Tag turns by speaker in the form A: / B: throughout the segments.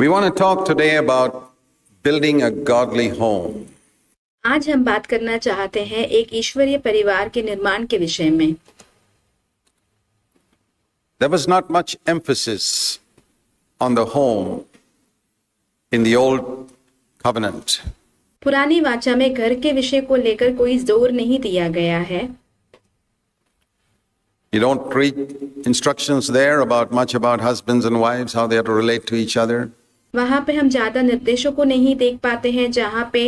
A: We want to talk today about building a godly home.
B: आज हम बात करना चाहते हैं एक ईश्वरीय परिवार के निर्माण के विषय में।
A: There was not much emphasis on the home in the old covenant.
B: पुरानी वाचा में घर के विषय को लेकर कोई जोर नहीं दिया गया है।
A: You don't read instructions there about much about husbands and wives, how they are to relate to each other.
B: वहाँ पे हम ज्यादा निर्देशों को नहीं देख पाते हैं जहाँ पे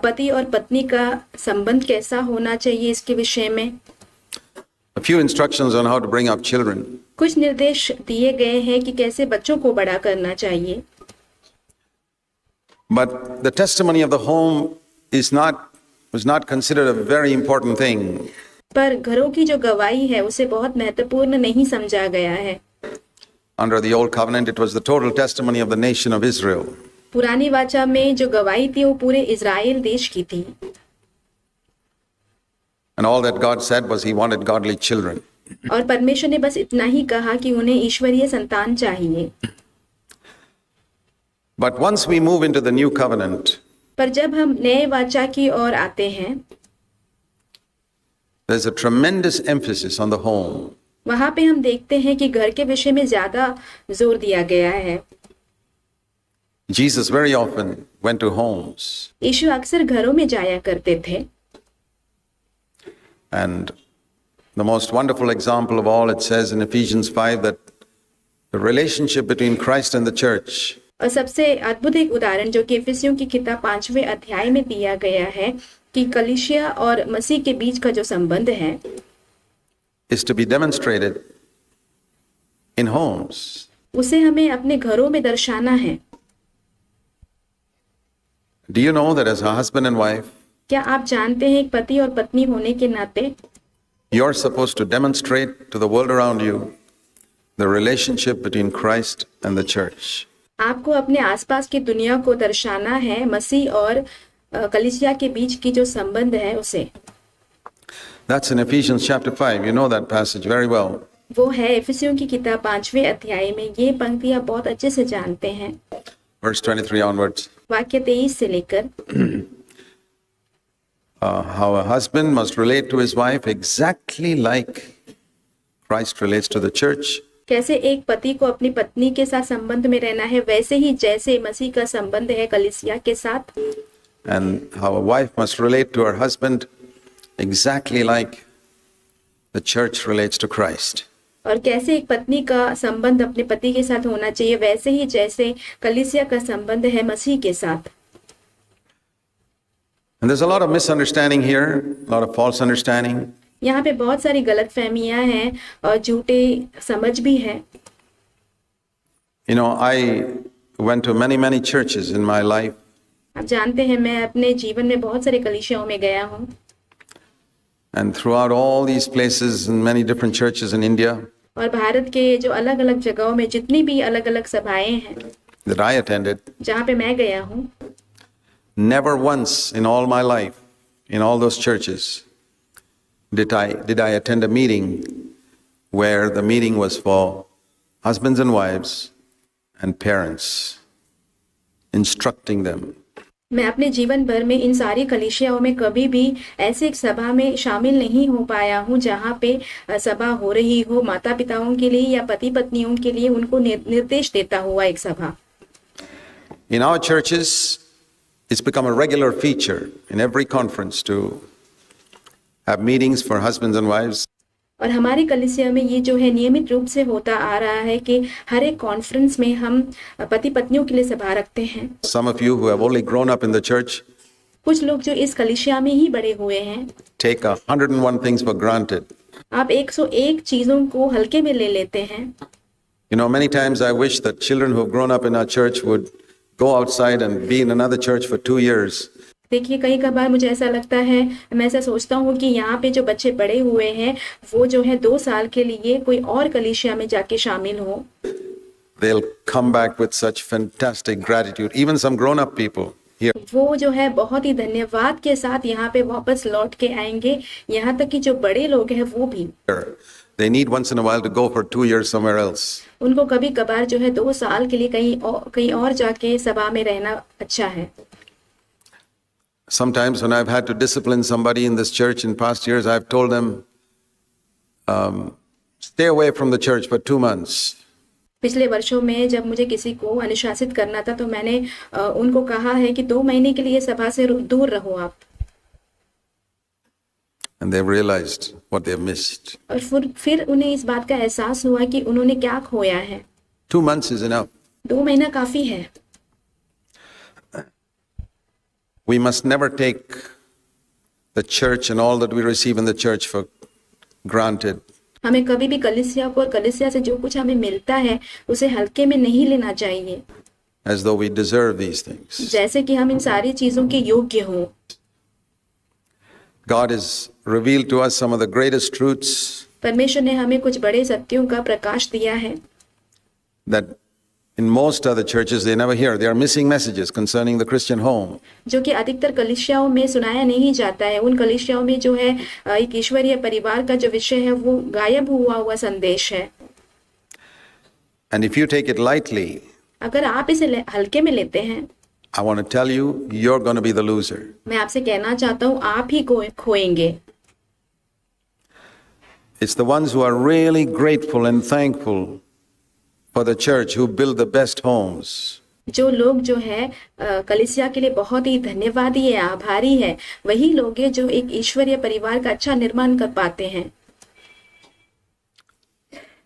B: पति और पत्नी का संबंध कैसा होना चाहिए इसके विषय में।
A: A few instructions on how to bring up children.
B: कुछ निर्देश दिए गए हैं कि कैसे बच्चों को बड़ा करना चाहिए।
A: But the testimony of the home was not considered a very important thing.
B: पर घरों की जो गवाही है उसे बहुत महत्वपूर्ण नहीं समझा गया है।
A: Under the old covenant, it was the total testimony of the nation of Israel.
B: पुरानी वाचा में जो गवाही थी वो पूरे इज़राइल देश की थी।
A: And all that God said was He wanted godly children.
B: और परमेश्वर ने बस इतना ही कहा कि उन्हें ईश्वरीय संतान चाहिए।
A: But once we move into the new covenant,
B: पर जब हम नए वाचा की ओर आते हैं,
A: there's a tremendous emphasis on the home.
B: वहाँ पे हम देखते हैं कि घर के विषय में ज्यादा जोर दिया गया है।
A: Jesus very often went to homes.
B: यीशु अक्सर घरों में जाया करते थे।
A: And the most wonderful example of all, it says in Ephesians 5 that the relationship between Christ and the church
B: और सबसे अद्भुत एक उदाहरण जो कि इफिसियों की किताब 5वें अध्याय में दिया गया है कि कलीसिया और मसीह के बीच का जो संबंध है
A: is to be demonstrated in homes.
B: उसे हमें अपने घरों में दर्शाना है।
A: Do you know that as a husband and wife,
B: क्या आप जानते हैं एक पति और पत्नी होने के नाते
A: you're supposed to demonstrate to the world around you the relationship between Christ and the church.
B: आपको अपने आसपास की दुनिया को दर्शाना है मसीह और कलीसिया के बीच की जो संबंध है उसे।
A: That's in Ephesians chapter 5. You know that passage very well.
B: वो है इफिसियों की किताब 5वें अध्याय में। ये पंक्ति आप बहुत अच्छे से जानते हैं।
A: Verse 23 onwards.
B: वाक्य 23 से लेकर
A: How a husband must relate to his wife exactly like Christ relates to the church.
B: कैसे एक पति को अपनी पत्नी के साथ संबंध में रहना है वैसे ही जैसे मसीह का संबंध है कलीसिया के साथ।
A: And how a wife must relate to her husband exactly like the church relates to Christ.
B: और कैसे एक पत्नी का संबंध अपने पति के साथ होना चाहिए वैसे ही जैसे कलीसिया का संबंध है मसीह के साथ।
A: And there's a lot of misunderstanding here, a lot of false understanding.
B: यहाँ पे बहुत सारी गलतफहमियां हैं और झूठे समझ भी है।
A: You know, I went to many churches in my life.
B: आप जानते हैं मैं अपने जीवन में बहुत सारे कलीसियाओं में गया हूँ।
A: And throughout all these places and many different churches in India
B: और भारत के जो अलग अलग जगहों में जितनी भी अलग अलग सभाएं हैं
A: that I attended,
B: जहाँ पे मैं गया हूँ,
A: never once in all my life, in all those churches, did I attend a meeting where the meeting was for husbands and wives and parents, instructing them.
B: मैं अपने जीवन भर में इन सारी कलीसियाओं में कभी भी ऐसे एक सभा में शामिल नहीं हो पाया हूँ जहाँ पे सभा हो रही हो माता पिताओं के लिए या पति पत्नियों के लिए उनको निर्देश देता हुआ एक सभा।
A: In our churches, it's become a regular feature in every conference to have meetings for husbands and wives.
B: और हमारी कलीसिया में ये जो है नियमित रूप से होता आ रहा है कि हर एक कॉन्फ्रेंस में हम पति पत्नियों के लिए सभा रखते हैं।
A: Some of you who have only grown up in the church,
B: कुछ लोग जो इस कलीसिया में ही बड़े हुए हैं,
A: take 101 things for granted.
B: आप 101 चीजों को हल्के में ले लेते हैं।
A: You know, many times I wish that children who have grown up in our church would go outside and be in another church for 2 years.
B: देखिए कई कभार मुझे ऐसा लगता है, मैं ऐसा सोचता हूँ कि यहाँ पे जो बच्चे बड़े हुए हैं वो जो है 2 साल के लिए कोई और कलीसिया में जाके शामिल हो।
A: They'll come back with such fantastic gratitude. Even some grown-up people here.
B: वो जो है बहुत ही धन्यवाद के साथ यहाँ पे वापस लौट के आएंगे, यहाँ तक कि जो बड़े लोग हैं वो भी।
A: They need once in a while to go for 2 years somewhere else.
B: उनको कभी कभार जो है 2 साल के लिए कहीं और जाके सभा में रहना अच्छा है।
A: Sometimes when I've had to discipline somebody in this church in past years, I've told them, stay away from the church for 2 months.
B: पिछले वर्षों में जब मुझे किसी को अनुशासित करना था तो मैंने उनको कहा है कि 2 महीने के लिए सभा से दूर रहो आप।
A: And they've realized what they've missed.
B: और फिर उन्हें इस बात का एहसास हुआ कि उन्होंने क्या खोया है।
A: 2 months is enough.
B: 2 महीना काफी है।
A: We must never take the church and all that we receive in the church for granted.
B: हमें कभी भी कलीसिया को और कलीसिया से जो कुछ हमें मिलता है उसे हल्के में नहीं लेना चाहिए,
A: As though we deserve these things.
B: जैसे कि हम इन सारी चीजों के योग्य हों।
A: God has revealed to us some of the greatest truths
B: परमेश्वर ने हमें कुछ बड़े सत्यों का प्रकाश दिया है
A: that in most other churches they never hear. They are missing messages concerning the Christian home.
B: जो कि अधिकतर कलीसियाओं में सुनाया नहीं जाता है। उन कलीसियाओं में जो है एक ईश्वरीय परिवार का जो विषय है वो गायब हुआ संदेश है।
A: And if you take it lightly,
B: अगर आप इसे हल्के में लेते हैं,
A: I want to tell you, you're going to be the loser.
B: मैं आपसे कहना चाहता हूँ आप ही खोएंगे।
A: It's the ones who are really grateful and thankful for the church who build the best homes.
B: जो लोग जो है कलीसिया के लिए बहुत ही धन्यवादी है, आभारी है, वही लोग हैं जो एक ईश्वरीय परिवार का अच्छा निर्माण कर पाते हैं।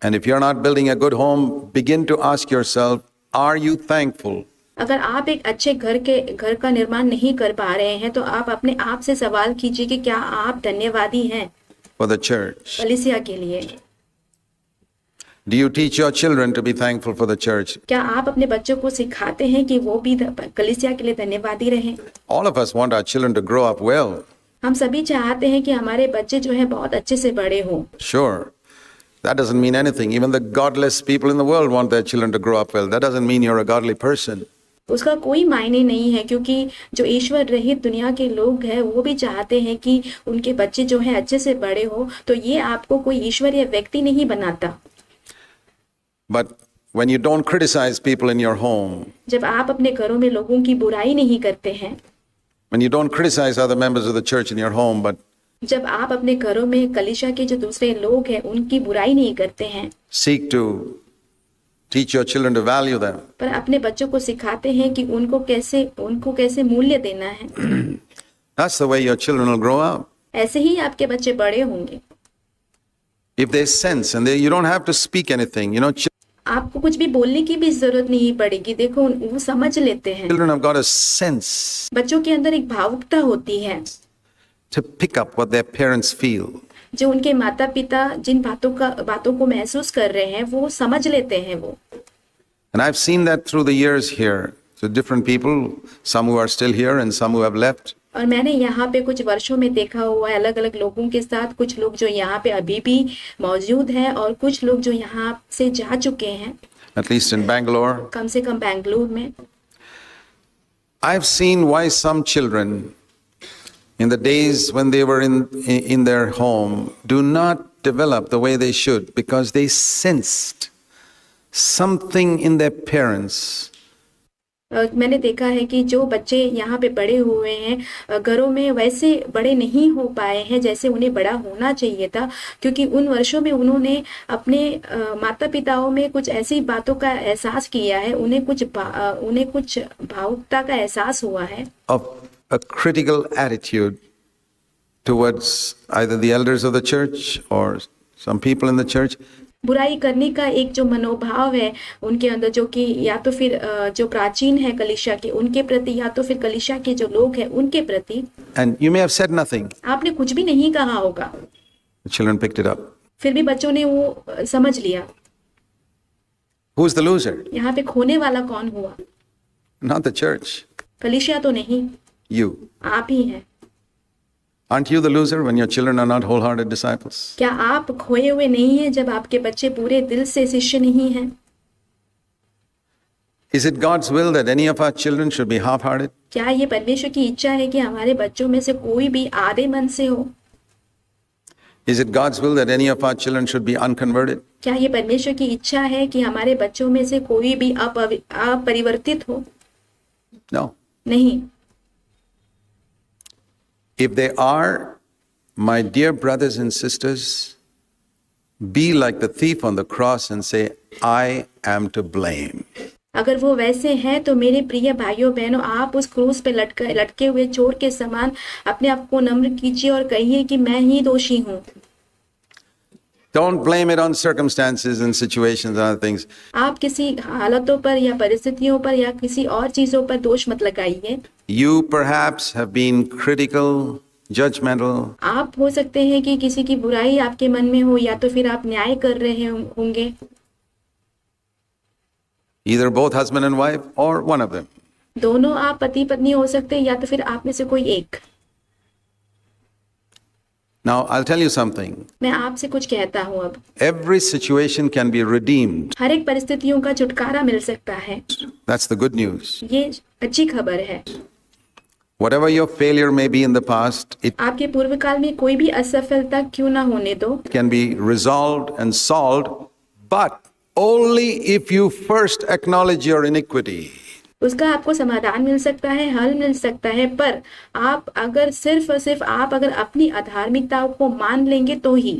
A: And if you're not building a good home, begin to ask yourself, are you thankful?
B: अगर आप एक अच्छे घर का निर्माण नहीं कर पा रहे हैं तो आप अपने आप से सवाल कीजिए कि क्या आप धन्यवादी हैं
A: For the church.
B: कलीसिया के लिए।
A: Do you teach your children to be thankful for the church?
B: क्या आप अपने बच्चों को सिखाते हैं कि वो भी कलीसिया के लिए धन्यवादी रहें?
A: All of us want our children to grow up well.
B: हम सभी चाहते हैं कि हमारे बच्चे जो है बहुत अच्छे से बड़े हों।
A: Sure. That doesn't mean anything. Even the godless people in the world want their children to grow up well. That doesn't mean you're a godly person.
B: उसका कोई मायने नहीं है, क्योंकि जो ईश्वर रहित दुनिया के लोग हैं वो भी चाहते हैं कि उनके बच्चे जो है अच्छे से बड़े हो, तो ये आपको कोई ईश्वरीय व्यक्ति नहीं बनाता।
A: But when you don't criticize people in your home,
B: जब आप अपने घरों में लोगों की बुराई नहीं करते हैं,
A: when you don't criticize other members of the church in your home, but
B: जब आप अपने घरों में कलीसिया के जो दूसरे लोग हैं उनकी बुराई नहीं करते हैं,
A: seek to teach your children to value them,
B: पर अपने बच्चों को सिखाते हैं कि उनको कैसे मूल्य देना है,
A: that's the way your children will grow up.
B: ऐसे ही आपके बच्चे बड़े होंगे।
A: If they sense and you don't have to speak anything,
B: आपको कुछ भी बोलने की भी जरूरत नहीं पड़ेगी। देखो वो समझ लेते हैं।
A: children have got a sense
B: बच्चों के अंदर एक भावुकता होती है
A: to pick up what their parents feel.
B: जो उनके माता पिता जिन बातों को महसूस कर रहे हैं वो समझ लेते हैं वो।
A: And I've seen that through the years here. So different people, some who are still here and some who have left.
B: और मैंने यहाँ पे कुछ वर्षों में देखा हुआ है अलग अलग लोगों के साथ, कुछ लोग जो यहाँ पे अभी भी मौजूद हैं और कुछ लोग जो यहाँ से जा चुके हैं,
A: At least in Bangalore.
B: कम से कम बेंगलुरु में।
A: I've seen why some children in the days when they were in their home do not develop the way they should, because they sensed something in their parents.
B: मैंने देखा है कि जो बच्चे यहाँ पे बड़े हुए हैं घरों में वैसे बड़े नहीं हो पाए हैं जैसे उन्हें बड़ा होना चाहिए था, क्योंकि उन वर्षों में उन्होंने अपने माता पिताओं में कुछ ऐसी बातों का एहसास किया है, उन्हें कुछ भावुकता का एहसास हुआ है,
A: Of a critical attitude towards either the elders of the church or some people in the church.
B: बुराई करने का एक जो मनोभाव है उनके अंदर, जो कि या तो फिर जो प्राचीन है कलीसिया के उनके प्रति, या तो फिर कलीसिया के जो लोग हैं उनके प्रति।
A: And you may have said nothing.
B: आपने कुछ भी नहीं कहा होगा,
A: The children picked it up.
B: फिर भी बच्चों ने वो समझ लिया।
A: Who's the loser?
B: यहाँ पे खोने वाला कौन हुआ?
A: Not the church.
B: कलीसिया तो नहीं,
A: You.
B: आप ही हैं।
A: Aren't you the loser when your children are not wholehearted disciples?
B: क्या आप खोए हुए नहीं हैं जब आपके बच्चे पूरे दिल से शिष्य नहीं हैं?
A: Is it God's will that any of our children should be half-hearted?
B: क्या ये परमेश्वर की इच्छा है कि हमारे बच्चों में से कोई भी आधे मन से हो?
A: Is it God's will that any of our children should be unconverted?
B: क्या ये परमेश्वर की इच्छा है कि हमारे बच्चों में से कोई भी अपरिवर्तित हो?
A: No.
B: नहीं।
A: If they are, my dear brothers and sisters, be like the thief on the cross and say, I am to blame.
B: अगर वो वैसे हैं तो मेरे प्रिय भाइयों बहनों, आप उस क्रूस पे लटके हुए चोर के समान अपने आप को नम्र कीजिए और कहिए कि मैं ही दोषी हूँ।
A: Don't blame it on circumstances and situations and other things.
B: आप किसी हालतों पर या परिस्थितियों पर या किसी और चीजों पर दोष मत लगाइए।
A: You perhaps have been critical, judgmental.
B: आप हो सकते हैं कि किसी की बुराई आपके मन में हो या तो फिर आप न्याय कर रहे होंगे।
A: Either both husband and wife or one of them.
B: दोनों आप पति पत्नी हो सकते हैं या तो फिर आप में से कोई एक।
A: Now, I'll tell you something.
B: मैं आपसे कुछ कहता हूँ अब।
A: Every situation can be redeemed.
B: हर एक परिस्थितियों का छुटकारा मिल सकता है।
A: That's the good news.
B: ये अच्छी खबर है।
A: Whatever your failure may be in the past, it
B: आपके पूर्व काल में कोई भी असफलता क्यों ना होने दो,
A: can be resolved and solved, but only if you first acknowledge your iniquity.
B: उसका आपको समाधान मिल सकता है, हल मिल सकता है, पर आप अगर सिर्फ और सिर्फ आप अगर अपनी अधार्मिकता को मान लेंगे तो ही।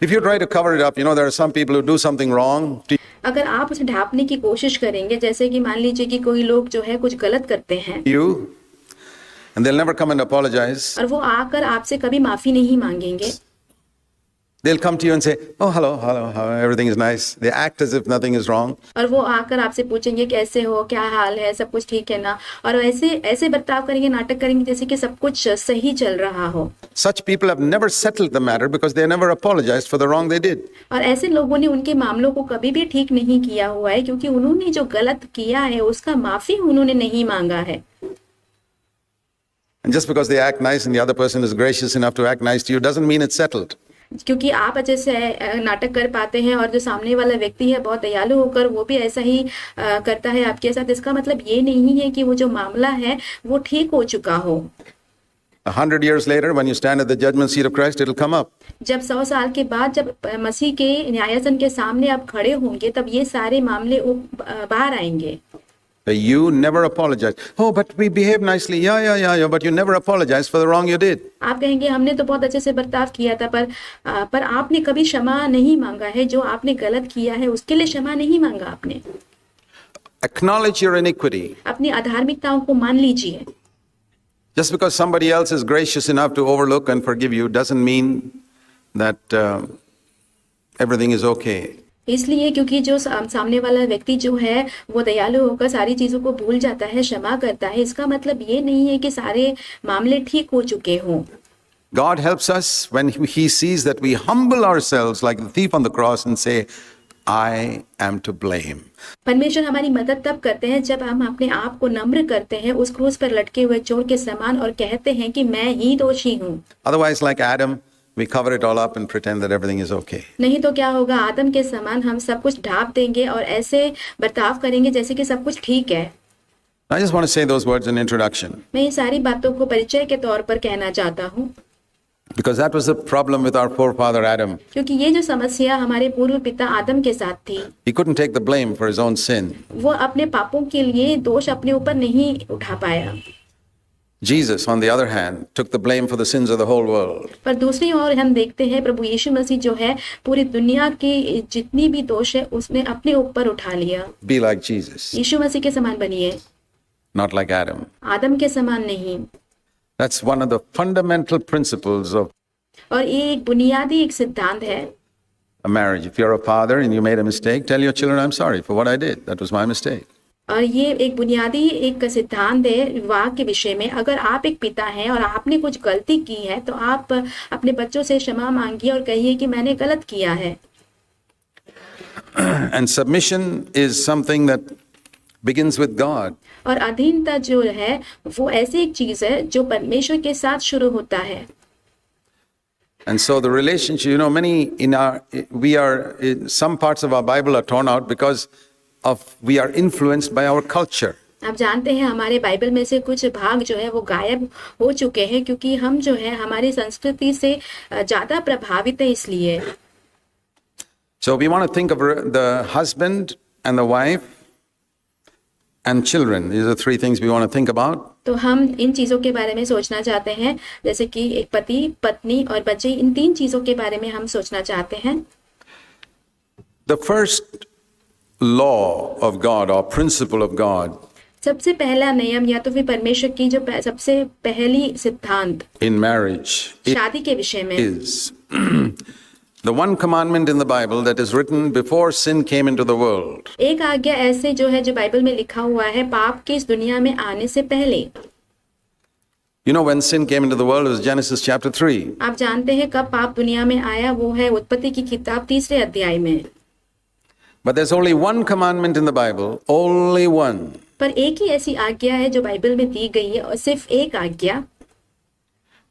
A: If you try to cover it up, there are some people who do something wrong.
B: अगर आप उसे ढांपने की कोशिश करेंगे, जैसे कि मान लीजिए कि कोई लोग जो है कुछ गलत करते हैं
A: You, and they'll never come and apologize.
B: और वो आकर आपसे कभी माफी नहीं मांगेंगे।
A: They'll come to you and say, oh, hello, everything is nice. They act as if nothing is wrong.
B: और वो आकर आपसे पूछेंगे कैसे हो, क्या हाल है, सब कुछ ठीक है ना, और ऐसे बर्ताव करेंगे, नाटक करेंगे जैसे कि सब कुछ सही चल रहा हो।
A: Such people have never settled the matter because they never apologized for the wrong they did.
B: और ऐसे लोगों ने उनके मामलों को कभी भी ठीक नहीं किया हुआ है, क्योंकि उन्होंने जो गलत किया है उसका माफी उन्होंने नहीं मांगा है।
A: And just because they act nice and the other person is gracious enough to act nice to you doesn't mean it's settled.
B: क्योंकि आप अच्छे से नाटक कर पाते हैं और जो सामने वाला व्यक्ति है बहुत दयालु होकर वो भी ऐसा ही करता है आपके साथ, इसका मतलब ये नहीं है कि वो जो मामला है वो ठीक हो चुका हो।
A: 100 years later, when you stand at the judgment seat of Christ, it'll come up.
B: जब 100 साल के बाद जब मसीह के न्यायासन के सामने आप खड़े होंगे तब ये सारे मामले बाहर आएंगे।
A: You never apologize. Oh, but we behaved nicely. Yeah. But you never apologized for the wrong you did.
B: आप कहेंगे हमने तो बहुत अच्छे से बर्ताव किया था, पर आपने कभी क्षमा नहीं मांगा है, जो आपने गलत किया है उसके लिए क्षमा नहीं मांगा आपने।
A: Acknowledge your iniquity.
B: अपनी अधार्मिकताओं को मान लीजिए।
A: Just because somebody else is gracious enough to overlook and forgive you doesn't mean that everything is okay.
B: इसलिए क्योंकि जो सामने वाला व्यक्ति जो है वो दयालु होकर सारी चीजों को भूल जाता है, क्षमा करता है, इसका मतलब ये नहीं है कि सारे मामले ठीक हो चुके हों।
A: God helps us when He sees that we humble ourselves like the thief on the cross and say, I am to blame.
B: परमेश्वर हमारी मदद तब करते हैं जब हम अपने आप को नम्र करते हैं उस क्रूस पर लटके हुए चोर के समान और कहते हैं कि मैं ही दोषी हूँ।
A: Otherwise, like Adam, we cover it all up and pretend that everything is okay.
B: नहीं तो क्या होगा, आदम के समान हम सब कुछ ढांप देंगे और ऐसे बर्ताव करेंगे जैसे कि सब कुछ ठीक है।
A: I just want to say those words in introduction.
B: मैं ये सारी बातों को परिचय के तौर पर कहना चाहता हूँ,
A: Because that was the problem with our forefather Adam.
B: क्योंकि ये जो समस्या हमारे पूर्व पिता आदम के साथ थी,
A: He couldn't take the blame for his own sin.
B: वो अपने पापों के लिए दोष अपने ऊपर नहीं उठा पाया।
A: Jesus, on the other hand, took the blame for the sins of the whole world.
B: पर दूसरी ओर हम देखते हैं प्रभु यीशु मसीह जो है पूरी दुनिया की जितनी भी दोष है उसने अपने ऊपर उठा लिया।
A: Be like Jesus,
B: यीशु मसीह के समान बनिए,
A: not like Adam.
B: आदम के समान नहीं।
A: That's one of the fundamental principles of
B: और ये एक बुनियादी एक सिद्धांत है
A: a marriage. If you're a father and you made a mistake, tell your children, I'm sorry for what I did. That was my mistake.
B: और ये एक बुनियादी एक सिद्धांत है विवाह के विषय में। अगर आप एक पिता हैं और आपने कुछ गलती की है तो आप अपने बच्चों से क्षमा मांगिए और कहिए कि मैंने गलत किया है।
A: And submission is something that begins with God.
B: और अधीनता जो है वो ऐसी एक चीज है जो परमेश्वर के साथ शुरू होता है।
A: And so the relationship, some parts of our Bible are torn out because we are influenced by our culture.
B: आप जानते हैं हमारे बाइबल में से कुछ भाग जो है वो गायब हो चुके हैं क्योंकि हम जो है हमारी संस्कृति से ज़्यादा प्रभावित है इसलिए।
A: So we want to think of the husband and the wife and children. These are three things we want to think about.
B: तो हम इन चीज़ों के बारे में सोचना चाहते हैं, जैसे कि एक पति, पत्नी और बच्चे, इन 3 चीज़ों के बारे में हम सोचना चाहते हैं।
A: The first law of God or principle of God
B: सबसे पहला नियम या तो फिर परमेश्वर की जो सबसे पहली सिद्धांत
A: in marriage
B: शादी के विषय में
A: is the one commandment in the Bible that is written before sin came into the world.
B: एक आज्ञा ऐसे जो है जो बाइबल में लिखा हुआ है पाप के इस दुनिया में आने से पहले।
A: You know when sin came into the world, it was Genesis chapter 3.
B: आप जानते हैं कब पाप दुनिया में आया, वो है उत्पत्ति की किताब 3 अध्याय में।
A: But there's only one commandment in the Bible, only one.
B: पर एक ही ऐसी आज्ञा है जो बाइबल में दी गई है और सिर्फ एक आज्ञा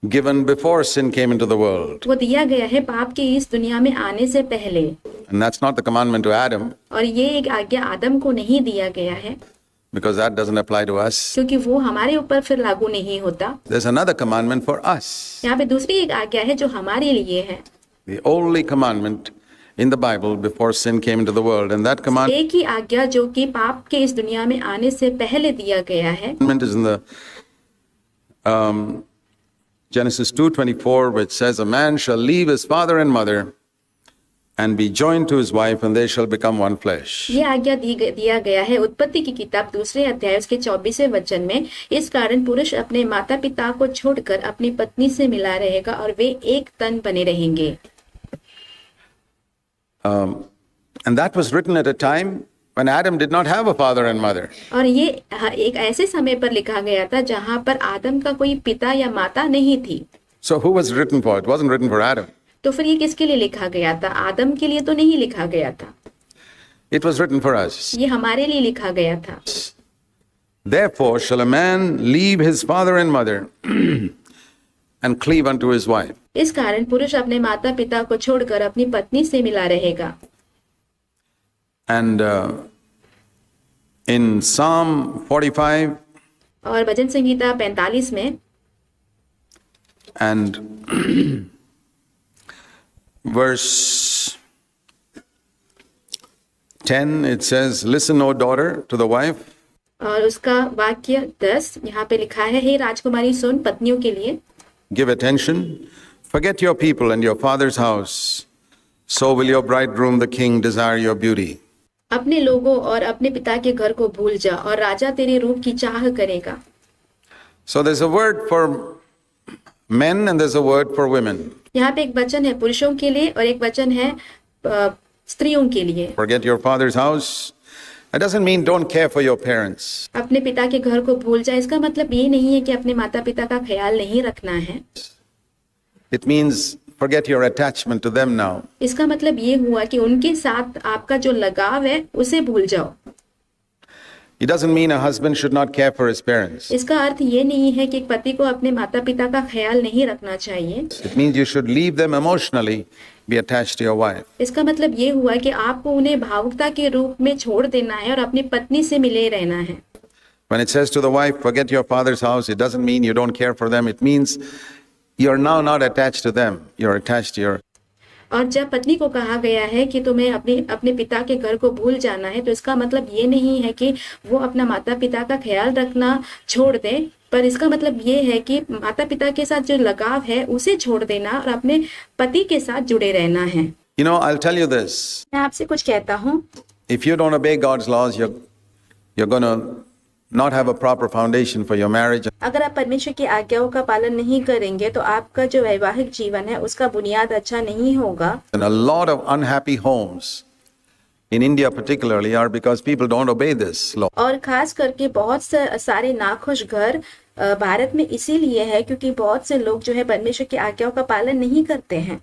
A: Given before sin came into the world.
B: वो दिया गया है पाप के इस दुनिया में आने से पहले।
A: And that's not the commandment to Adam,
B: और ये एक आज्ञा आदम को नहीं दिया गया है
A: because that doesn't apply to us.
B: क्योंकि वो हमारे ऊपर फिर लागू नहीं होता।
A: There's another commandment for us.
B: यहाँ पे दूसरी एक आज्ञा है जो हमारे लिए है।
A: The only commandment in the Bible before sin came into the world. And that
B: एक ही आज्ञा जो कि पाप के इस दुनिया में आने से पहले दिया गया है।
A: commandment is in the Genesis 2:24, which says, "A man shall leave his father and mother and be joined to his wife, and they shall become one flesh."
B: ये आज्ञा दिया गया है उत्पत्ति की किताब 2 अध्याय उसके 24वें वचन में। इस कारण पुरुष अपने माता पिता को छोड़कर अपनी पत्नी से मिला रहेगा और वे एक तन बने रहेंगे।
A: And that was written at a time when Adam did not have a father and mother.
B: और ये एक ऐसे समय पर लिखा गया था जहां पर आदम का कोई पिता या माता नहीं थी।
A: So who was it written for? It wasn't written for Adam.
B: तो फिर ये किसके लिए लिखा गया था? आदम के लिए तो नहीं लिखा गया था,
A: It was written for us.
B: ये हमारे लिए लिखा गया था।
A: Therefore shall a man leave his father and mother and cleave unto his wife.
B: इस कारण पुरुष अपने माता पिता को छोड़कर अपनी पत्नी से मिला रहेगा।
A: And in Psalm 45
B: और भजन संगीता 45 में
A: and verse 10, it says, "Listen, O daughter, to the wife."
B: और उसका वाक्य 10 यहाँ पे लिखा है, हे राजकुमारी सुन पत्नियों के लिए।
A: Give attention. Forget your people and your father's house. So will your bridegroom, the king, desire your beauty.
B: अपने लोगों और अपने पिता के घर को भूल जा और राजा तेरे रूप की चाह करेगा।
A: So there's a word for men and there's a word for women.
B: यहाँ पे एक वचन है पुरुषों के लिए और एक वचन है स्त्रियों के लिए।
A: Forget your father's house. That doesn't mean don't care for your parents.
B: अपने पिता के घर को भूल जा, इसका मतलब ये नहीं है कि अपने माता पिता का ख्याल नहीं रखना है।
A: It means forget your attachment to them now.
B: इसका मतलब ये हुआ कि उनके साथ आपका जो लगाव है उसे भूल जाओ।
A: It doesn't mean a husband should not care for his parents.
B: इसका अर्थ ये नहीं है कि एक पति को अपने माता पिता का ख्याल नहीं रखना चाहिए।
A: It means you should leave them emotionally, be attached to your wife.
B: इसका मतलब ये हुआ कि आपको उन्हें भावुकता के रूप में छोड़ देना है और अपनी पत्नी से मिले रहना है।
A: When it says to the wife, forget your father's house, it doesn't mean you don't care for them. It means you're now not attached to them. You're attached to your.
B: और जब पत्नी को कहा गया है कि तुम्हें अपने पिता के घर को भूल जाना है, तो इसका मतलब ये नहीं है कि वो अपना माता पिता का ख्याल रखना छोड़ दे, पर इसका मतलब ये है कि माता पिता के साथ जो लगाव है उसे छोड़ देना और अपने पति के साथ जुड़े रहना है।
A: You know, I'll tell you this.
B: मैं आपसे कुछ कहता हूँ,
A: If you don't obey God's laws, you're going to not have a proper foundation for your marriage.
B: अगर आप परमेश्वर की आज्ञाओं का पालन नहीं करेंगे तो आपका जो वैवाहिक जीवन है उसका बुनियाद अच्छा नहीं होगा।
A: And a lot of unhappy homes in India particularly are because people don't obey this law.
B: और खास करके बहुत सारे नाखुश घर भारत में इसीलिए है क्योंकि बहुत से लोग जो है परमेश्वर की आज्ञाओं का पालन नहीं करते हैं।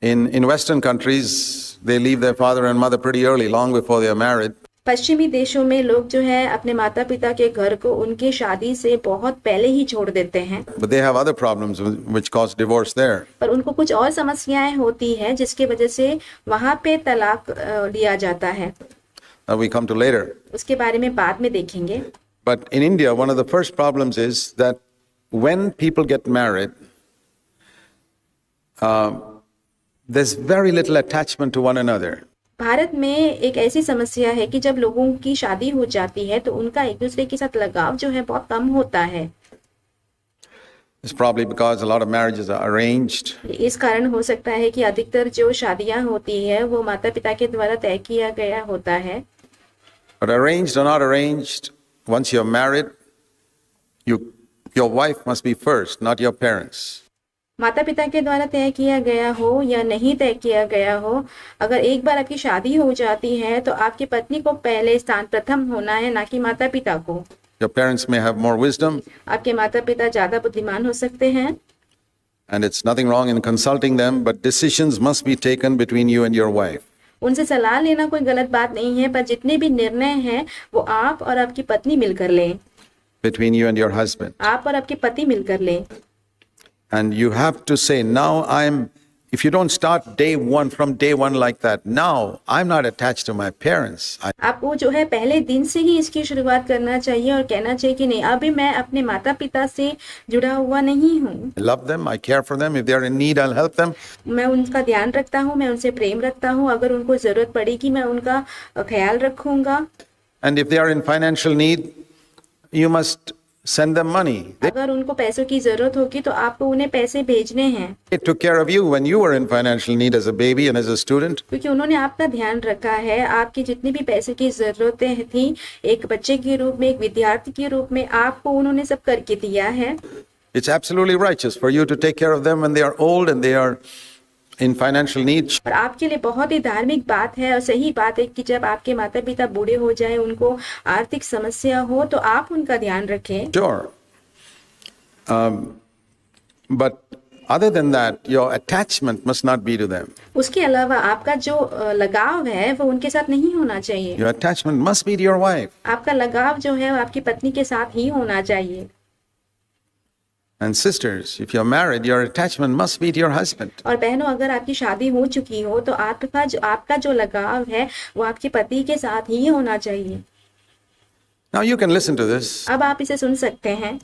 A: In Western countries, they leave their father and mother pretty early, long before they are married.
B: पश्चिमी देशों में लोग जो है अपने माता पिता के घर को उनकी शादी से बहुत पहले ही छोड़ देते हैं।
A: But they have other problems which cause divorce there.
B: पर उनको कुछ और समस्याएं होती हैं जिसकी वजह से वहाँ पे तलाक लिया जाता है।
A: that we come to later.
B: उसके बारे में बाद में देखेंगे।
A: But in India, one of the first problems is that when people get married, there's very little attachment to one another.
B: Bharat में एक ऐसी समस्या है कि जब लोगों की शादी हो जाती है तो उनका एक दूसरे के साथ लगाव जो है बहुत कम होता है।
A: It's probably because a lot of marriages are arranged.
B: इस कारण हो सकता है कि अधिकतर जो शादियां होती है वो माता पिता के द्वारा तय किया गया होता है।
A: But arranged or not arranged, once you're married, your wife must be first, not your parents.
B: माता पिता के द्वारा तय किया गया हो या नहीं तय किया गया हो, अगर एक बार आपकी शादी हो जाती है तो आपकी पत्नी को पहले स्थान प्रथम होना है, ना कि माता पिता को।
A: Your parents may have more wisdom,
B: आपके माता पिता ज्यादा बुद्धिमान हो सकते हैं
A: and it's nothing wrong in consulting them, but decisions must be taken between you and your wife.
B: उनसे सलाह लेना कोई गलत बात नहीं है, पर जितने भी निर्णय हैं वो आप और आपकी पत्नी मिलकर लें।
A: Between you and your husband.
B: आप और आपके पति मिलकर लें।
A: And you have to say, if you don't start from day one like that, now I'm not attached to my parents.
B: आपको जो है पहले दिन से ही इसकी शुरुआत करना चाहिए और कहना चाहिए कि नहीं, अभी मैं अपने माता पिता से जुड़ा हुआ नहीं हूँ।
A: I love them, I care for them. If they're in need, I'll help them.
B: मैं उनका ध्यान रखता हूँ, मैं उनसे प्रेम रखता हूँ, अगर उनको जरूरत पड़ेगी मैं उनका ख्याल रखूंगा।
A: And if they are in financial need, you must send them money.
B: अगर उनको पैसों की जरूरत होगी तो आपको उन्हें पैसे भेजने हैं।
A: They took care of you when you were in financial need as a baby and as a student.
B: क्योंकि उन्होंने आपका ध्यान रखा है, आपकी जितनी भी पैसे की जरूरतें थी एक बच्चे के रूप में, एक विद्यार्थी के रूप में, आपको उन्होंने सब करके दिया है।
A: It's absolutely righteous for you to take care of them when they are old and they are in financial need.
B: और आपके लिए बहुत ही धार्मिक बात है और सही बात है कि जब आपके माता पिता बूढ़े हो जाए, उनको आर्थिक समस्या हो, तो आप उनका ध्यान रखें।
A: Sure. But other than that, your attachment must not be to them.
B: उसके अलावा आपका जो लगाव है वो उनके साथ नहीं होना चाहिए।
A: Your attachment must be to your wife.
B: आपका लगाव जो है वो आपकी पत्नी के साथ ही होना चाहिए।
A: And sisters, if you're married, your attachment must be to your husband.
B: और बहनों, अगर आपकी शादी हो चुकी हो तो आपका जो लगाव है वो आपके पति के साथ ही होना चाहिए।
A: Now you can listen to this.
B: अब आप इसे सुन सकते हैं।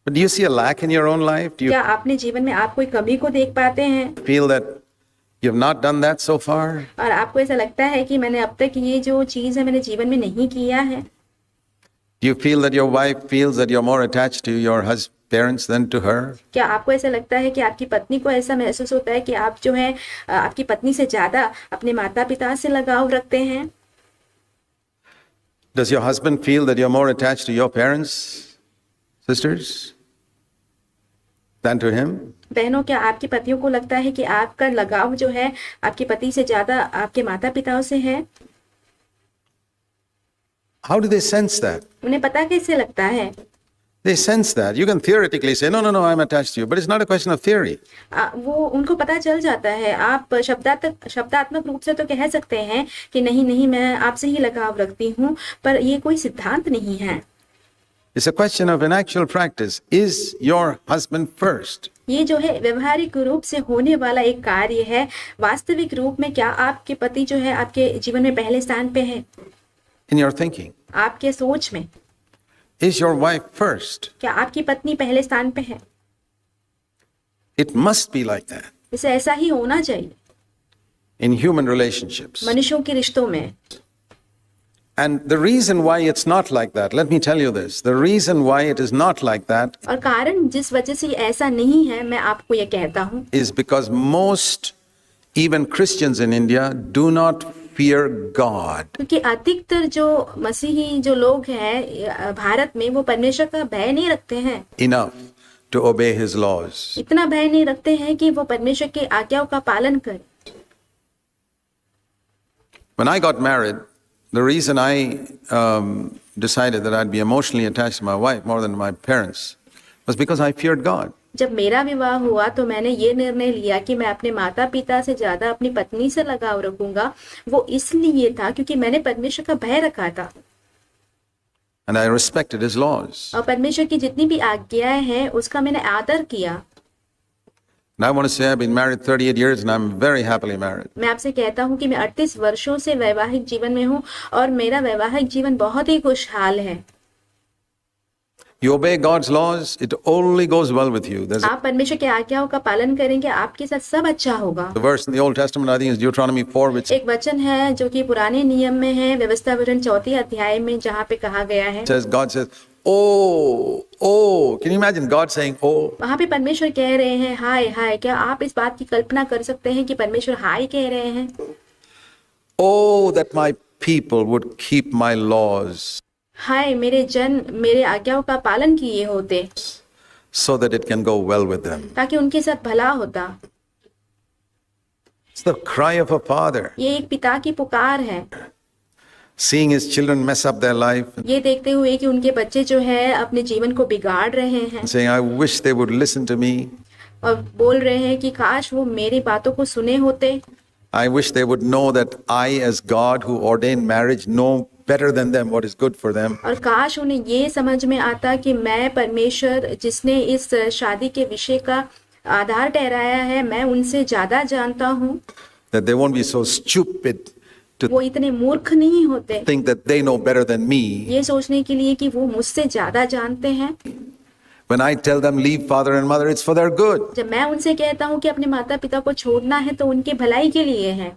A: But do you see a lack in your own life? Do you
B: क्या अपने जीवन में आप कोई कमी को देख पाते हैं?
A: feel that you have not done that so far?
B: और आपको ऐसा लगता है कि मैंने अब तक ये जो चीज है मैंने जीवन में नहीं किया है?
A: Do you feel that your wife feels that you're more attached to your parents than to her?
B: क्या आपको ऐसा लगता है कि आपकी पत्नी को ऐसा महसूस होता है कि आप जो है आपकी पत्नी से ज्यादा अपने माता पिता से लगाव रखते हैं?
A: Does your husband feel that you're more attached to your parents, sisters, than to him?
B: बहनों, क्या आपकी पतियों को लगता है कि आपका लगाव जो है आपके पति से ज्यादा आपके माता पिताओं से है?
A: How do they sense that?
B: उन्हें पता कैसे लगता है?
A: They sense that. You can theoretically say, no, I'm attached to you. But it's not a question of theory.
B: वो उनको पता चल जाता है। आप शब्दात्मक रूप से तो कह सकते हैं कि नहीं मैं आपसे ही लगाव रखती हूँ, पर ये कोई सिद्धांत नहीं है।
A: It's a question of in actual practice. Is your husband first?
B: ये जो है व्यवहारिक रूप से होने वाला एक कार्य है। वास्तविक रूप में क्या आपके पति जो है आपके जीवन में पहले स्थान पे है?
A: In your thinking.
B: आपके सोच में।
A: Is your wife first?
B: क्या आपकी पत्नी पहले स्थान पे है?
A: It must be like that.
B: इसे ऐसा ही होना चाहिए।
A: In human relationships.
B: मनुष्यों के रिश्तों में।
A: And the reason why it's not like that, let me tell you this. The reason why it is not like that
B: और कारण जिस वजह से ऐसा नहीं है, मैं आपको ये कहता हूँ,
A: is because most, even Christians in India, do not fear God.
B: क्योंकि अधिकतर जो मसीही जो लोग हैं भारत में वो परमेश्वर का भय नहीं रखते हैं।
A: Enough to obey His laws.
B: इतना भय नहीं रखते हैं कि वो परमेश्वर की आज्ञाओं का पालन करें।
A: When I got married, the reason I decided that I'd be emotionally attached to my wife more than my parents was because I feared God.
B: जब मेरा विवाह हुआ तो मैंने ये निर्णय लिया कि मैं अपने माता पिता से ज्यादा अपनी पत्नी से लगाव रखूंगा। वो इसलिए था क्योंकि मैंने परमेश्वर का भय रखा था।
A: And I respected His laws.
B: और परमेश्वर की जितनी भी आज्ञाएं हैं उसका मैंने आदर किया।
A: And I want to say I've been married 38 years and I'm very happily married.
B: मैं आपसे कहता हूँ कि मैं 38 वर्षों से वैवाहिक जीवन में हूँ और मेरा वैवाहिक जीवन बहुत ही खुशहाल है।
A: You obey God's laws, it only goes well with you. There's
B: आप परमेश्वर की आज्ञाओं का पालन करेंगे, आपके साथ सब अच्छा होगा।
A: a verse in the Old Testament, I think it's Deuteronomy 4, which
B: एक वचन है जो कि पुराने नियम में है, व्यवस्था विवरण 4 अध्याय में, जहाँ पे कहा गया है,
A: God says, oh, can you imagine God saying, oh?
B: वहाँ पे परमेश्वर कह रहे हैं हाय हाय। क्या आप इस बात की कल्पना कर सकते हैं कि परमेश्वर हाय कह रहे हैं?
A: Oh, that my people would keep my laws
B: हाय मेरे जन मेरे आज्ञाओं का पालन किए होते,
A: so that it can go well with them.
B: ताकि उनके साथ भला होता।
A: It's the cry of a father,
B: ये एक पिता की पुकार है,
A: seeing his children mess up their life,
B: ये देखते हुए कि उनके बच्चे जो है अपने जीवन को बिगाड़ रहे हैं
A: saying, I wish they would listen to me.
B: और बोल रहे हैं कि काश वो मेरी बातों को सुने होते।
A: I wish they would know that I, as God who ordained marriage, know better than them what is good for them.
B: और काश उन्हें ये समझ में आता कि मैं परमेश्वर जिसने इस शादी के विषय का आधार ठहराया है, मैं उनसे ज्यादा जानता हूँ।
A: That they won't be so stupid to
B: वो इतने मूर्ख नहीं होते
A: think that they know better than me.
B: ये सोचने के लिए कि वो मुझसे ज्यादा जानते हैं।
A: When I tell them leave father and mother, it's for their good.
B: जब मैं उनसे कहता हूँ कि अपने माता पिता को छोड़ना है तो उनके भलाई के लिए है।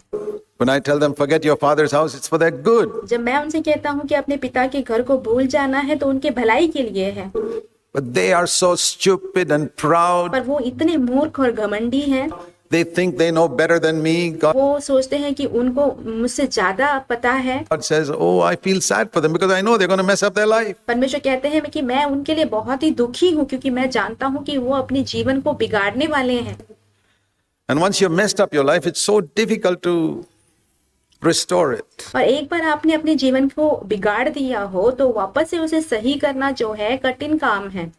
A: When I tell them forget your father's house, it's for their good.
B: जब मैं उनसे कहता हूँ कि अपने पिता के घर को भूल जाना है तो उनके भलाई के लिए है।
A: But they are so stupid and proud.
B: पर वो इतने मूर्ख और घमंडी हैं,
A: They think they know better than me.
B: वो सोचते हैं कि उनको मुझसे ज्यादा पता है।
A: God says, oh, I feel sad for them because I know they're going to mess up their life.
B: परमेश्वर कहते हैं कि मैं उनके लिए बहुत ही दुखी हूँ क्योंकि मैं जानता हूँ कि वो अपने जीवन को बिगाड़ने वाले हैं।
A: And once you've messed up your life, it's so difficult to restore it.
B: और एक बार आपने अपने जीवन को बिगाड़ दिया हो तो वापस से उसे सही करना जो है कठिन काम है।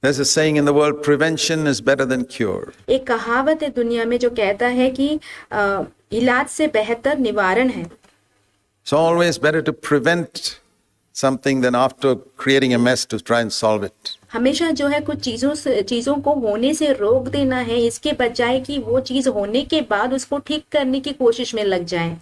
A: There's a saying in the world, prevention is better than cure.
B: एक कहावत है दुनिया में जो कहता है कि इलाज से बेहतर निवारण है।
A: It's always better to prevent something than after creating a mess to try and solve it.
B: हमेशा जो है कुछ चीजों को होने से रोक देना है, इसके बजाय कि वो चीज होने के बाद उसको ठीक करने की कोशिश में लग जाएं।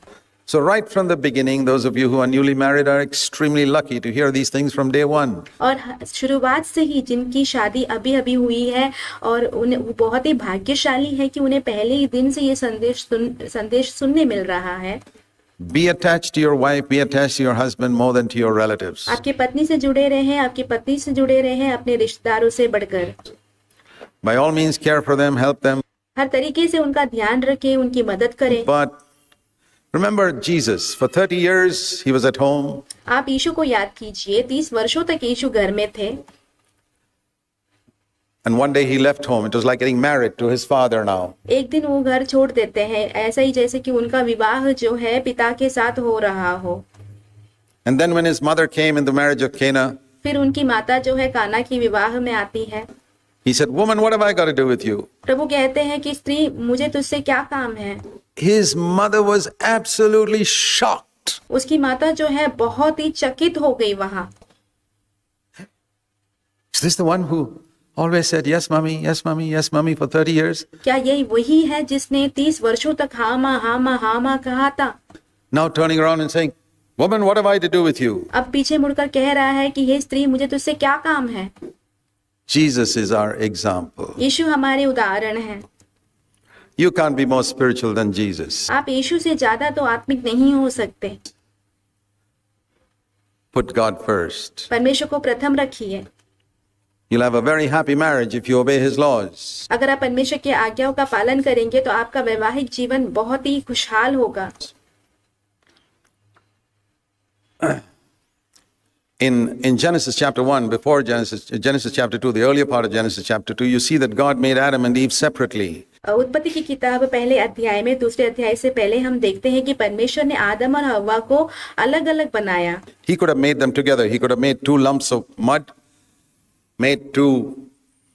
A: So right from the beginning, those of you who are newly married are extremely lucky to hear these things from day one.
B: और शुरुआत से ही जिनकी शादी अभी अभी हुई है और उन्हें वो बहुत ही भाग्यशाली है कि उन्हें पहले ही दिन से ये संदेश सुनने मिल रहा है।
A: Be attached to your wife, be attached to your husband more than to your relatives.
B: आपकी पत्नी से जुड़े रहें, आपकी पत्नी से जुड़े रहें अपने रिश्तेदारों से बढ़कर।
A: By all means, care for them, help them.
B: हर तरीके से उनका ध्यान रखें, उनकी मदद करें।
A: But remember Jesus, for 30 years he was at home.
B: आप यीशु को याद कीजिए, 30 वर्षों तक यीशु घर में थे।
A: And one day he left home. It was like getting married to his father now.
B: एक दिन वो घर छोड़ देते हैं, ऐसा ही जैसे कि उनका विवाह जो है पिता के साथ हो रहा हो।
A: And then when his mother came in the marriage of Cana,
B: फिर उनकी माता जो है काना की विवाह में आती है।
A: he said, woman, what have I got to do with you?
B: प्रभु कहते हैं कि स्त्री, मुझे तुझसे क्या काम है?
A: His mother was absolutely shocked.
B: उसकी माता जो है बहुत ही चकित हो गई वहां।
A: Is this the one who always said, yes, mommy, yes, mommy, yes, mommy for 30 years?
B: क्या यही वही है जिसने 30 वर्षों तक हाँ माँ हाँ माँ हाँ माँ कहा था?
A: Now turning around and saying, woman, what have I to do with you?
B: अब पीछे मुड़कर कह रहा है कि हे स्त्री, मुझे तुझसे क्या काम है?
A: Jesus is our example.
B: यीशु हमारे उदाहरण हैं।
A: You can't be more spiritual than Jesus.
B: आप यीशु से ज्यादा तो आत्मिक नहीं हो सकते।
A: Put God first.
B: परमेश्वर को प्रथम रखिए।
A: You'll have a very happy marriage if you obey his laws.
B: अगर आप परमेश्वर की आज्ञाओं का पालन करेंगे तो आपका वैवाहिक जीवन बहुत ही खुशहाल होगा।
A: In Genesis chapter 1, before Genesis chapter 2, the earlier part of Genesis chapter 2, you see that God made Adam and Eve separately.
B: उत्पत्ति की किताब पहले अध्याय में, दूसरे अध्याय से पहले हम देखते हैं कि परमेश्वर ने आदम और हव्वा को अलग अलग बनाया।
A: He could have made them together. He could have made two lumps of mud, made two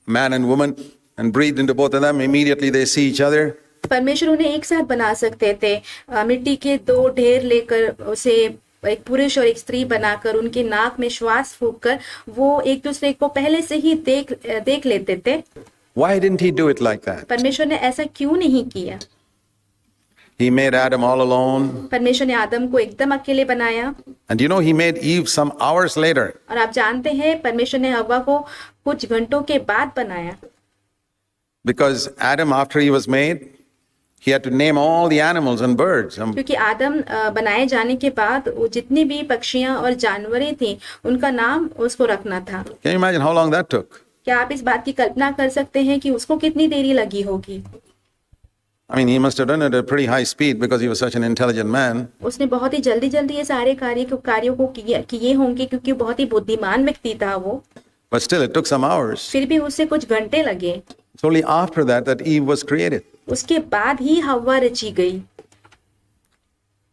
A: man and woman, and breathed into both of them. Immediately they see each other.
B: परमेश्वर उन्हें एक साथ बना सकते थे, मिट्टी के 2 ढेर लेकर उसे एक पुरुष और एक स्त्री बनाकर उनके नाक में श्वास फूंककर वो एक दूसरे को पहले से ही देख लेते थे।
A: Why didn't he do it like that?
B: परमेश्वर ने ऐसा क्यों नहीं किया?
A: He made Adam all alone.
B: परमेश्वर ने आदम को एकदम अकेले बनाया,
A: And you know, he made Eve some hours later.
B: और आप जानते हैं परमेश्वर ने हव्वा को कुछ घंटों के बाद बनाया,
A: Because Adam, after he was made, he had to name all the animals and birds.
B: क्योंकि आदम बनाए जाने के बाद वो जितनी भी पक्षियां और जानवरें थी उनका नाम उसको रखना था।
A: Can you imagine how long that took?
B: क्या आप इस बात की कल्पना कर सकते हैं कि उसको कितनी देरी लगी होगी?
A: I mean, he must have done it at a pretty high speed because he was such an intelligent man.
B: उसने बहुत ही जल्दी जल्दी ये सारे कार्यों को किए होंगे क्योंकि वो बहुत ही बुद्धिमान व्यक्ति था वो।
A: But still, it took some hours.
B: फिर भी उसे कुछ घंटे लगे।
A: It's only after that Eve was created.
B: उसके बाद ही हव्वा रची गई।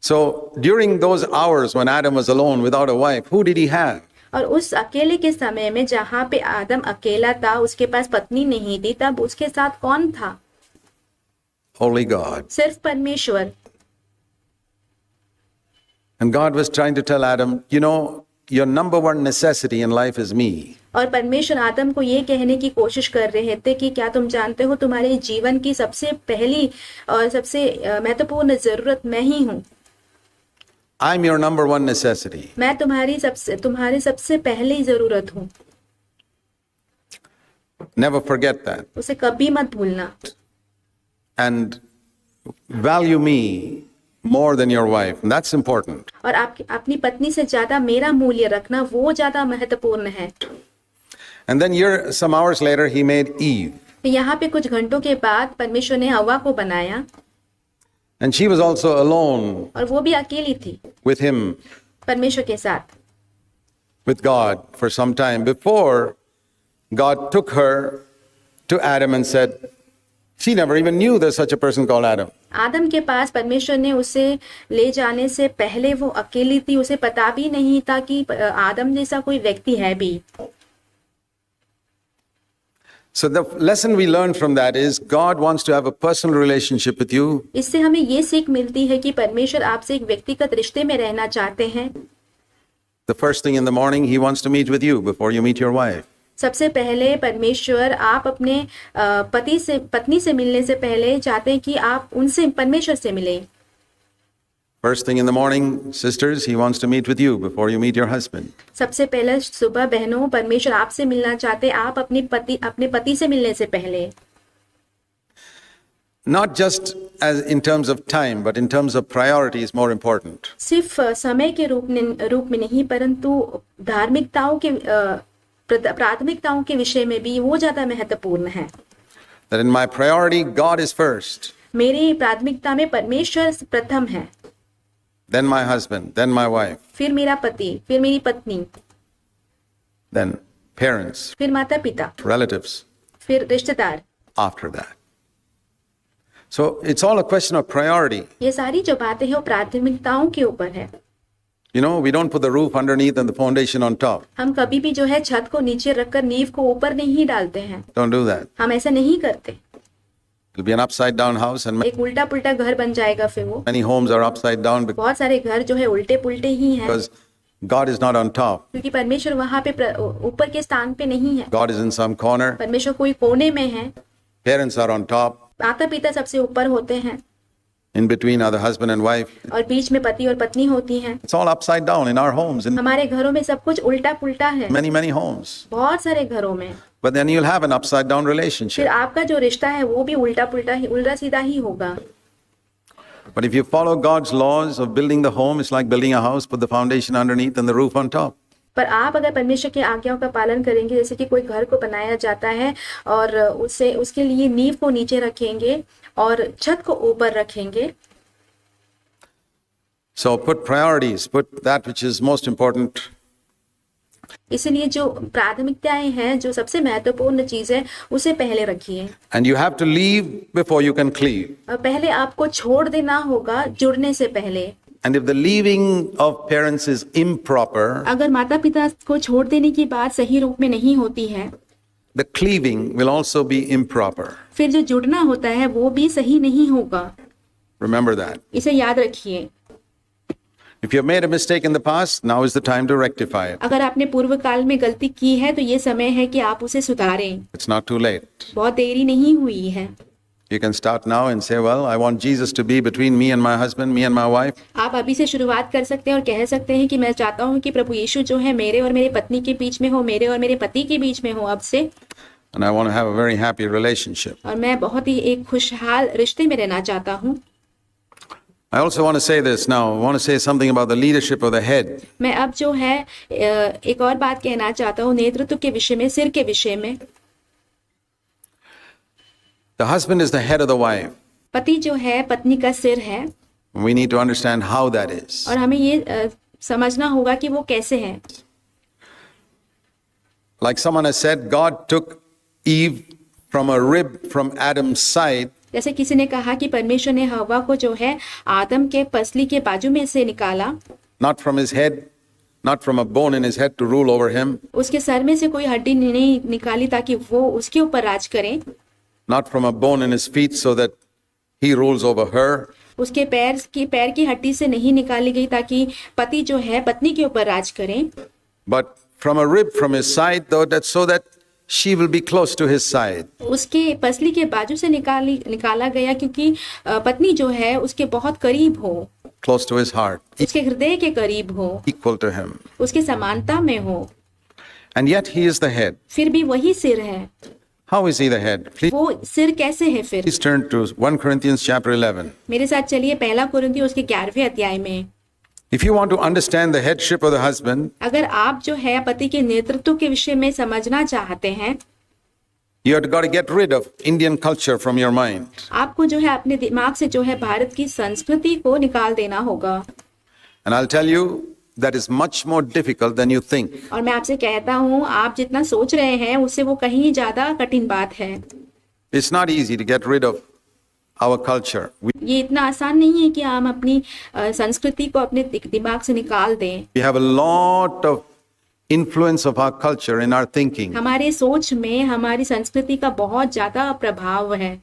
A: So during those hours when Adam was alone without a wife, who did he have?
B: और उस अकेले के समय में जहाँ पे आदम अकेला था, उसके पास पत्नी नहीं थी, तब उसके साथ कौन था?
A: Only God.
B: सिर्फ परमेश्वर।
A: And God was trying to tell Adam, you know, your number one necessity in life is me.
B: और परमेश्वर आदम को ये कहने की कोशिश कर रहे थे कि क्या तुम जानते हो तुम्हारे जीवन की सबसे पहली और सबसे महत्वपूर्ण जरूरत मैं ही हूँ।
A: I'm your number one necessity.
B: मैं तुम्हारी सबसे पहली जरूरत हूँ।
A: Never forget that.
B: उसे कभी मत भूलना।
A: And value me more than your wife. And that's important.
B: और आपकी अपनी पत्नी से ज्यादा मेरा मूल्य रखना वो ज्यादा महत्वपूर्ण है।
A: And then some hours later, he made Eve.
B: यहाँ पे कुछ घंटों के बाद परमेश्वर ने हव्वा को बनाया।
A: And she was also alone
B: और वो भी अकेली थी
A: with him,
B: परमेश्वर के साथ।
A: with God for some time before God took her to Adam and said, she never even knew there's such a person called Adam.
B: आदम के पास परमेश्वर ने उसे ले जाने से पहले वो अकेली थी, उसे पता भी नहीं था कि आदम जैसा कोई व्यक्ति है भी।
A: So the lesson we learned from that is God wants to have a personal relationship with you.
B: इससे हमें ये सीख मिलती है कि परमेश्वर आपसे एक व्यक्तिगत रिश्ते में रहना चाहते हैं।
A: The first thing in the morning, he wants to meet with you before you meet your wife.
B: सबसे पहले परमेश्वर आप अपने पत्नी से मिलने से पहले चाहते हैं कि आप उनसे परमेश्वर से मिलें।
A: First thing in the morning, sisters, he wants to meet with you before you meet your husband.
B: सबसे पहले सुबह बहनों परमेश्वर आपसे मिलना चाहते हैं, आप अपने पति से मिलने से पहले।
A: Not just as in terms of time, but in terms of priority is more important.
B: सिर्फ समय के रूप में नहीं, परंतु धार्मिकताओं के प्राथमिकताओं के विषय में भी वो ज्यादा महत्वपूर्ण है।
A: That in my priority, God is first.
B: मेरी प्राथमिकता में परमेश्वर प्रथम है,
A: Then my husband, then my wife,
B: फिर मेरा पति, फिर मेरी पत्नी,
A: then parents,
B: फिर माता पिता,
A: relatives,
B: फिर रिश्तेदार।
A: after that. So it's all a question of priority.
B: ये सारी जो बातें हैं वो प्राथमिकताओं के ऊपर है।
A: You know, we don't put the roof underneath and the foundation on top.
B: हम कभी भी जो है छत को नीचे रखकर नींव को ऊपर नहीं डालते हैं।
A: Don't do that.
B: हम ऐसा नहीं करते।
A: It'll be an upside down house and
B: एक उल्टा पुल्टा घर बन जाएगा फिर वो।
A: many homes are upside down
B: बहुत सारे घर जो है उल्टे पुल्टे ही हैं,
A: because God is not on top.
B: क्योंकि परमेश्वर वहाँ पे ऊपर के स्थान पे नहीं है।
A: God is in some corner.
B: परमेश्वर कोई कोने में है।
A: Parents are on top.
B: माता पिता सबसे ऊपर होते हैं
A: In between are the husband and wife.
B: और बीच में पति और पत्नी होती हैं।
A: It's all upside down in our homes, in
B: हमारे घरों में सब कुछ उल्टा पुल्टा है,
A: many, many homes.
B: बहुत सारे घरों में।
A: But then you'll have an upside down
B: फिर
A: relationship.
B: आपका जो रिश्ता है वो भी उल्टा सीधा ही होगा।
A: But if you follow God's laws of building the home, it's like building a house, put the foundation underneath and the roof on top.
B: पर आप अगर परमेश्वर की आज्ञाओं का पालन करेंगे, जैसे कि कोई घर को बनाया जाता है और उसके लिए नींव को नीचे रखेंगे और छत को ऊपर रखेंगे।
A: So put priorities, put that which is most important.
B: इसलिए जो प्राथमिकताएं हैं, जो सबसे महत्वपूर्ण चीज है, उसे पहले रखिए।
A: And you have to leave before you can cleave.
B: और पहले आपको छोड़ देना होगा जुड़ने से पहले।
A: And if the leaving of parents is improper,
B: अगर माता पिता को छोड़ देने की बात सही रूप में नहीं होती है,
A: the cleaving will also be improper.
B: फिर जो जुड़ना होता है वो भी सही नहीं होगा।
A: Remember that.
B: इसे याद रखिए।
A: If you've made a mistake in the past, now is the time to rectify it.
B: अगर आपने पूर्व काल में गलती की है तो ये समय है कि आप उसे सुधारें।
A: It's not too late.
B: बहुत देरी नहीं हुई है।
A: You can start now and say, well, I want Jesus to be between me and my husband, me and my wife.
B: आप अभी से शुरुआत कर सकते हैं और कह सकते हैं कि मैं चाहता हूं कि प्रभु यीशु जो है मेरे और मेरे पत्नी के बीच में हो, मेरे और मेरे पति के बीच में हो अब से।
A: And I want to have a very happy relationship.
B: और मैं बहुत ही एक खुशहाल रिश्ते में रहना चाहता हूँ।
A: I also want to say this now. I want to say something about the leadership of the head.
B: मैं अब जो है एक और बात कहना चाहता हूँ नेतृत्व के विषय में, सिर के विषय में।
A: The husband is the head of the wife.
B: पति जो है पत्नी का सिर है
A: We need to understand how that is.
B: और हमें ये समझना होगा कि वो कैसे है।
A: Like someone has said, God took Eve from a rib from Adam's side
B: जैसे किसी ने कहा कि परमेश्वर ने हव्वा को जो है आदम के पसली के बाजू में से निकाला,
A: not from his head, not from a bone in his head to rule over him,
B: उसके सर में से कोई हड्डी नहीं निकाली ताकि वो उसके ऊपर राज करे,
A: not from a bone in his feet so that he rules over her,
B: उसके पैर की हड्डी से नहीं निकाली गई ताकि पति जो है पत्नी के ऊपर राज करे,
A: but from a rib from his side, though that so that she will be close to his side.
B: उसके पसली के बाजू से निकाला गया क्योंकि पत्नी जो है उसके बहुत करीब हो,
A: Close to his heart,
B: उसके हृदय के करीब हो,
A: equal to him.
B: उसके समानता में हो।
A: And yet he is the head.
B: फिर भी वही सिर है।
A: How is he the head?
B: वो सिर कैसे है फिर?
A: Please turn to 1 Corinthians chapter 11.
B: मेरे साथ चलिए पहला कुरिन्थियों उसके 11वें अध्याय में।
A: If you want to understand the headship of the husband,
B: अगर आप जो है पति के नेतृत्व के विषय में समझना चाहते हैं,
A: you have got to get rid of Indian culture from your mind.
B: आपको जो है अपने दिमाग से जो है भारत की संस्कृति को निकाल देना होगा।
A: And I'll tell you, that is much more difficult than you think.
B: और मैं आपसे कहता हूँ आप जितना सोच रहे हैं उससे वो कहीं ज्यादा कठिन बात है।
A: It's not easy to get rid of our culture.
B: ये इतना आसान नहीं है कि हम अपनी संस्कृति को अपने दिमाग से निकाल दें।
A: We have a lot of influence of our culture in our thinking.
B: हमारे सोच में हमारी संस्कृति का बहुत ज्यादा प्रभाव है।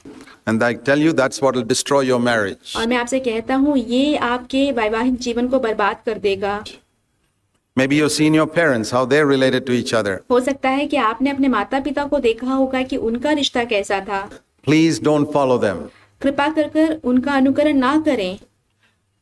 A: And I tell you, that's what will destroy your marriage.
B: और मैं आपसे कहता हूँ ये आपके वैवाहिक जीवन को बर्बाद कर देगा।
A: Maybe you've seen your parents, how they're related to each other.
B: हो सकता है कि आपने अपने माता पिता को देखा होगा कि उनका रिश्ता कैसा था।
A: Please don't follow them.
B: कृपा कर उनका अनुकरण ना करें।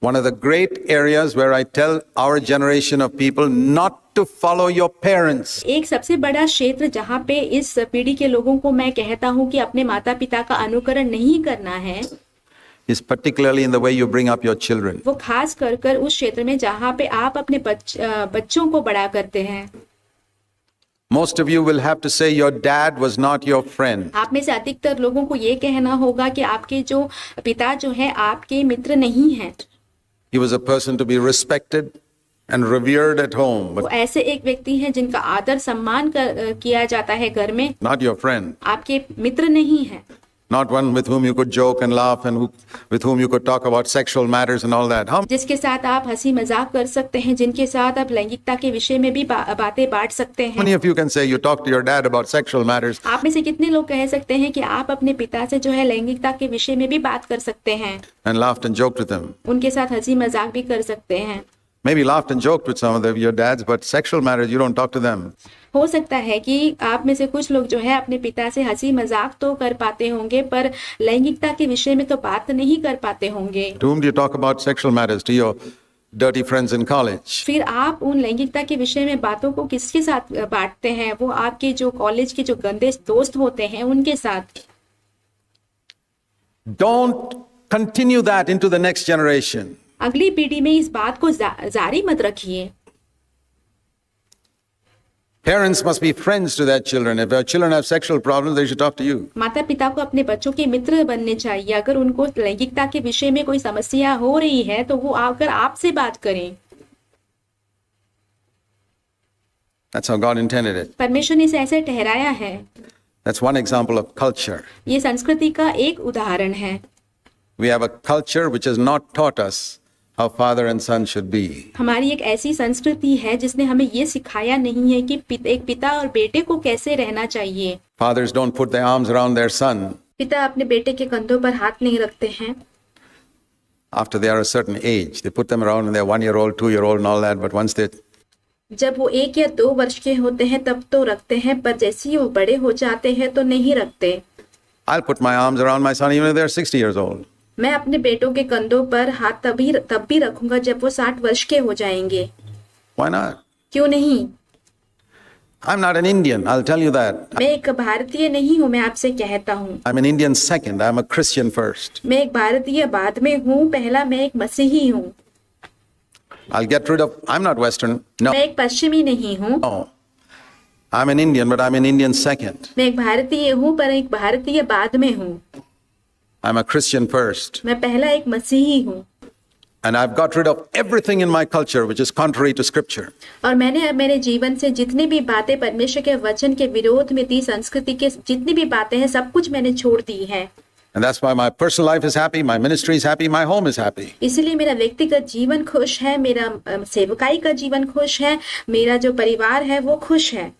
A: One of the great areas where I tell our generation of people not to follow your parents.
B: एक सबसे बड़ा क्षेत्र जहाँ पे इस पीढ़ी के लोगों को मैं कहता हूँ कि अपने माता पिता का अनुकरण नहीं करना है,
A: Is particularly in the way you bring up your children.
B: वो खास कर उस क्षेत्र में जहाँ पे आप अपने बच्चों को बड़ा करते हैं।
A: Most of you will have to say your dad was not your friend.
B: आप में से अधिकतर लोगों को ये कहना होगा कि आपके जो पिता जो है आपके मित्र नहीं हैं।
A: He was a person to be respected and revered at home,
B: वो
A: but
B: ऐसे एक व्यक्ति हैं जिनका आदर सम्मान किया जाता है घर में,
A: not your friend.
B: आपके मित्र नहीं है।
A: Not one with whom you could joke and laugh and with whom you could talk about sexual matters and all that. How
B: जिसके साथ आप हंसी मजाक कर सकते हैं, जिनके साथ आप लैंगिकता के विषय में भी बातें बांट सकते हैं।
A: many of you can say you talk to your dad about sexual matters?
B: आप में से कितने लोग कह सकते हैं कि आप अपने पिता से जो है लैंगिकता के विषय में भी बात कर सकते हैं,
A: And laughed and joked with them.
B: उनके साथ हंसी मजाक भी कर सकते हैं।
A: Maybe laughed and joked with some of your dads, but sexual matters, you don't talk to them.
B: हो सकता है कि आप में से कुछ लोग जो है अपने पिता से हंसी मजाक तो कर पाते होंगे पर लैंगिकता के विषय में तो बात नहीं कर पाते होंगे।
A: To whom do you talk about sexual matters? To your dirty friends in college?
B: फिर आप उन लैंगिकता के विषय में बातों को किसके साथ बांटते हैं? वो आपके जो कॉलेज के जो गंदे दोस्त होते हैं उनके साथ।
A: Don't continue that into the next generation.
B: अगली पीढ़ी में इस बात को जारी मत रखिए।
A: Parents must be friends to their children. If their children have sexual problems, they should talk to you.
B: माता पिता को अपने बच्चों के मित्र बनने चाहिए। अगर उनको लैंगिकता के विषय में कोई समस्या हो रही है तो वो आकर आपसे बात करें।
A: That's how God intended it.
B: परमेश्वर ने इसे ऐसे ठहराया है।
A: That's one example of culture.
B: ये संस्कृति का एक उदाहरण है।
A: We have a culture which has not taught us how father and son should be.
B: हमारी एक ऐसी संस्कृति है जिसने हमें ये सिखाया नहीं है कि एक पिता और बेटे को कैसे रहना चाहिए।
A: Fathers don't put their arms around their son.
B: पिता अपने बेटे के कंधों पर हाथ नहीं रखते हैं।
A: after they are a certain age. They put them around when they're 1-year-old, 2-year-old, and all that. But once they
B: जब वो 1 या 2 वर्ष के होते हैं तब तो रखते हैं, पर जैसे ही वो बड़े हो जाते हैं तो नहीं रखते।
A: I'll put my arms around my son even if they're 60 years old.
B: मैं अपने बेटों के कंधों पर हाथ तब भी रखूंगा जब वो 60 वर्ष के हो जाएंगे।
A: Why not?
B: क्यों नहीं?
A: I'm not an Indian, I'll tell you that.
B: मैं एक भारतीय नहीं हूँ, मैं आपसे कहता हूँ।
A: I'm an Indian second. I'm a Christian first.
B: मैं एक भारतीय बाद में हूँ, पहला मैं एक मसीही हूँ।
A: I'll get rid of, I'm not Western. No.
B: मैं एक पश्चिमी नहीं हूँ।
A: No. I'm an Indian, but I'm an Indian second.
B: मैं एक भारतीय हूँ, पर एक भारतीय बाद में हूँ।
A: I'm a Christian first.
B: मैं पहला एक मसीही हूँ।
A: And I've got rid of everything in my culture which is contrary to scripture.
B: और मैंने अब मेरे जीवन से जितनी भी बातें परमेश्वर के वचन के विरोध में थी, संस्कृति के जितनी भी बातें हैं, सब कुछ मैंने छोड़ दी है।
A: And that's why my personal life is happy, my ministry is happy, my home is happy.
B: इसलिए मेरा व्यक्तिगत जीवन खुश है, मेरा सेवकाई का जीवन खुश है, मेरा जो परिवार है वो खुश है।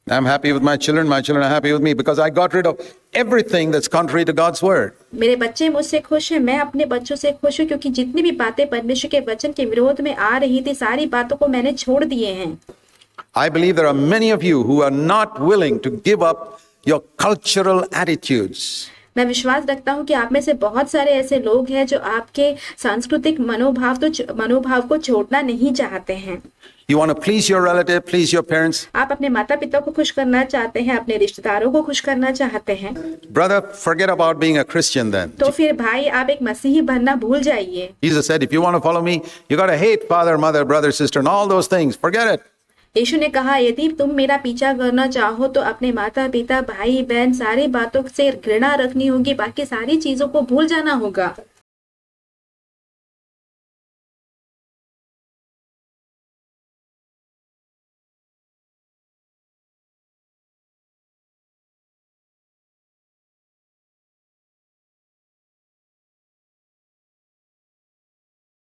A: I'm happy with my children are happy with me because I got rid of everything that's contrary to God's word.
B: मेरे बच्चे मुझसे खुश हैं, मैं अपने बच्चों से खुश हूँ, क्योंकि जितनी भी बातें परमेश्वर के वचन के विरोध में आ रही थी, सारी बातों को मैंने छोड़ दिए हैं।
A: I believe there are many of you who are not willing to give up your cultural attitudes.
B: मैं विश्वास रखता हूँ कि आप में से बहुत सारे ऐसे लोग हैं जो आपके सांस्कृतिक मनोभाव को छोड़ना नहीं चाहते हैं।
A: You want to please your relative, please your parents.
B: आप अपने माता पिता को खुश करना चाहते हैं, अपने रिश्तेदारों को खुश करना चाहते हैं।
A: Brother, forget about being a Christian then.
B: तो फिर भाई आप एक मसीही बनना भूल जाइए।
A: Jesus said, if you want to follow me, you got to hate father, mother, brother, sister, and all those things. Forget it.
B: यीशु ने कहा, यदि तुम मेरा पीछा करना चाहो तो अपने माता पिता, भाई बहन, सारी बातों से घृणा रखनी होगी, बाकी सारी चीजों को भूल जाना होगा।